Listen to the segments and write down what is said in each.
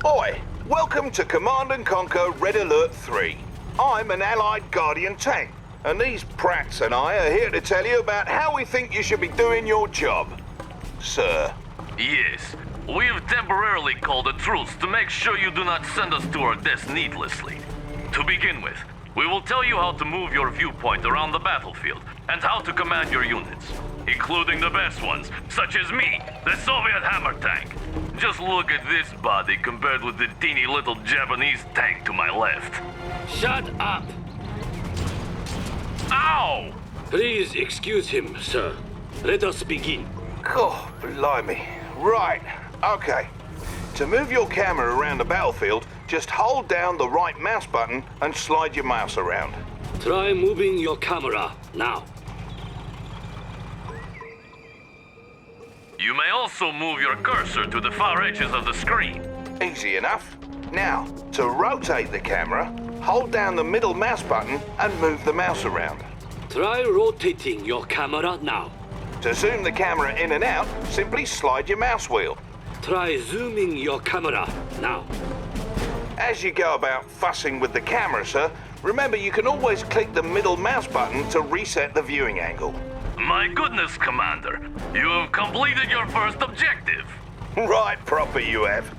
Ahoy! Welcome to Command and Conquer Red Alert 3. I'm an allied Guardian tank, and these prats and I are here to tell you about how we think you should be doing your job. Sir. Yes, we have temporarily called a truce to make sure you do not send us to our death needlessly. To begin with, we will tell you how to move your viewpoint around the battlefield and how to command your units, including the best ones, such as me, the Soviet hammer tank. Just look at this body compared with the teeny little Japanese tank to my left. Shut up! Ow! Please excuse him, sir. Let us begin. Oh, blimey. Right, okay. To move your camera around the battlefield, just hold down the right mouse button and slide your mouse around. Try moving your camera now. You may also move your cursor to the far edges of the screen. Easy enough. Now, to rotate the camera, hold down the middle mouse button and move the mouse around. Try rotating your camera now. To zoom the camera in and out, simply slide your mouse wheel. Try zooming your camera now. As you go about fussing with the camera, sir, remember you can always click the middle mouse button to reset the viewing angle. My goodness, Commander, you have completed your first objective. Right proper you have.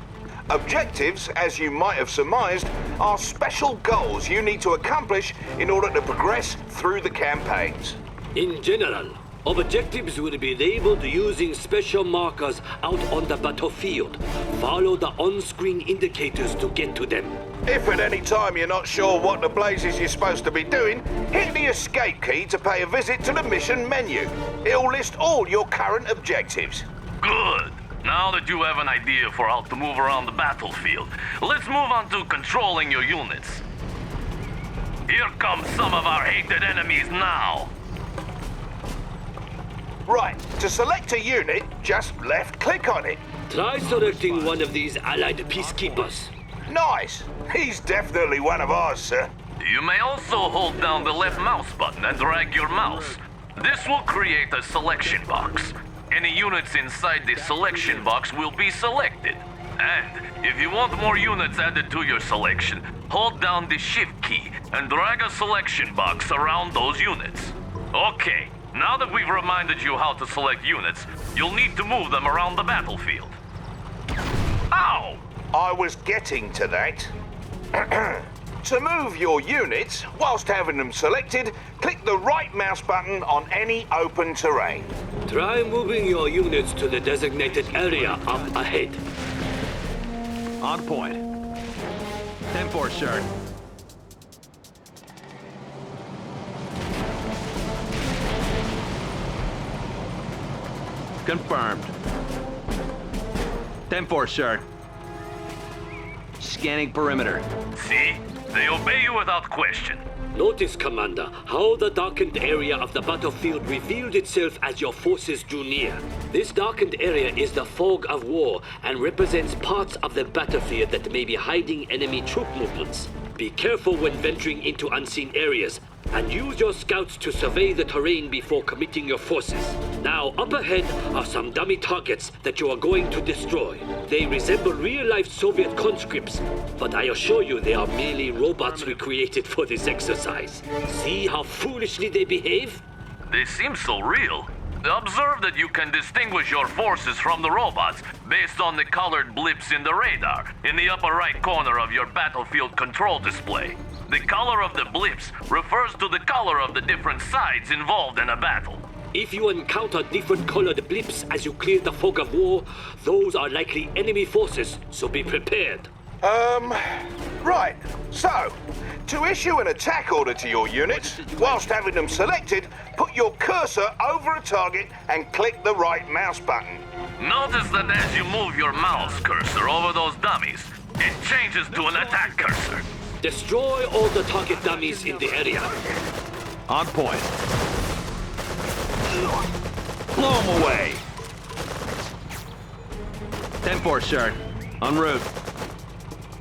Objectives, as you might have surmised, are special goals you need to accomplish in order to progress through the campaigns. In general, objectives will be labeled using special markers out on the battlefield. Follow the on-screen indicators to get to them. If at any time you're not sure what the blazes you're supposed to be doing, hit the escape key to pay a visit to the mission menu. It'll list all your current objectives. Good. Now that you have an idea for how to move around the battlefield, let's move on to controlling your units. Here come some of our hated enemies now. Right, to select a unit, just left-click on it. Try selecting one of these allied peacekeepers. Nice! He's definitely one of ours, sir. You may also hold down the left mouse button and drag your mouse. This will create a selection box. Any units inside the selection box will be selected. And if you want more units added to your selection, hold down the shift key and drag a selection box around those units. Okay, now that we've reminded you how to select units, you'll need to move them around the battlefield. Ow! I was getting to that. To move your units, whilst having them selected, click the right mouse button on any open terrain. Try moving your units to the designated area up ahead. On point. 10-4, sir. Confirmed. 10-4, sir. Scanning perimeter. See? They obey you without question. Notice, Commander, how the darkened area of the battlefield revealed itself as your forces drew near. This darkened area is the fog of war and represents parts of the battlefield that may be hiding enemy troop movements. Be careful when venturing into unseen areas, and use your scouts to survey the terrain before committing your forces. Now, up ahead are some dummy targets that you are going to destroy. They resemble real-life Soviet conscripts, but I assure you they are merely robots we created for this exercise. See how foolishly they behave? They seem so real. Observe that you can distinguish your forces from the robots based on the colored blips in the radar in the upper right corner of your battlefield control display. The color of the blips refers to the color of the different sides involved in a battle. If you encounter different colored blips as you clear the fog of war, those are likely enemy forces, so be prepared. Right. So, to issue an attack order to your units, whilst having them selected, put your cursor over a target and click the right mouse button. Notice that as you move your mouse cursor over those dummies, it changes to an attack cursor. Destroy all the target dummies in the area. On point. Blow them away. 10-4, sir. En route.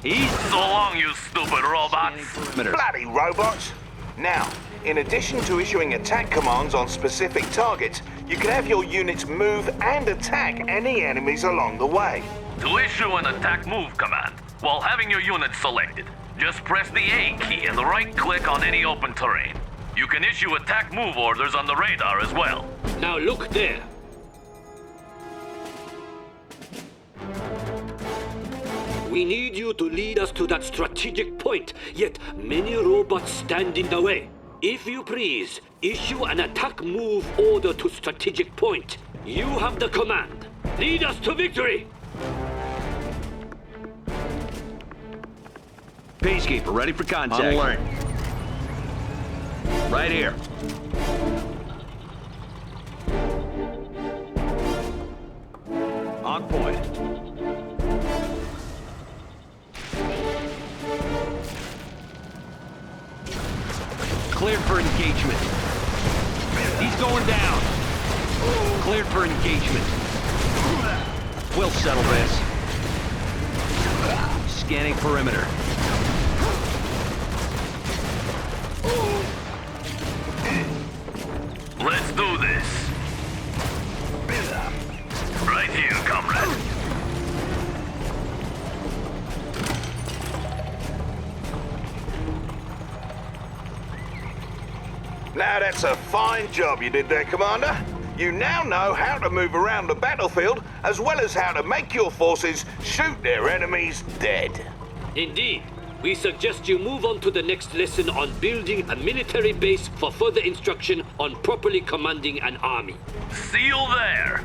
East. So long, you stupid robots. Bloody robots! Now, in addition to issuing attack commands on specific targets, you can have your units move and attack any enemies along the way. To issue an attack move command, While having your unit selected, just press the A key and right-click on any open terrain. You can issue attack move orders on the radar as well. Now look there. We need you to lead us to that strategic point, yet many robots stand in the way. If you please, issue an attack move order to strategic point. You have the command. Lead us to victory! Peacekeeper, ready for contact. On alert. Right here. On point. Cleared for engagement. He's going down. Cleared for engagement. We'll settle this. Scanning perimeter. Let's do this. Right here, comrade. Now that's a fine job you did there, Commander. You now know how to move around the battlefield, as well as how to make your forces shoot their enemies dead. Indeed. We suggest you move on to the next lesson on building a military base for further instruction on properly commanding an army. See you there.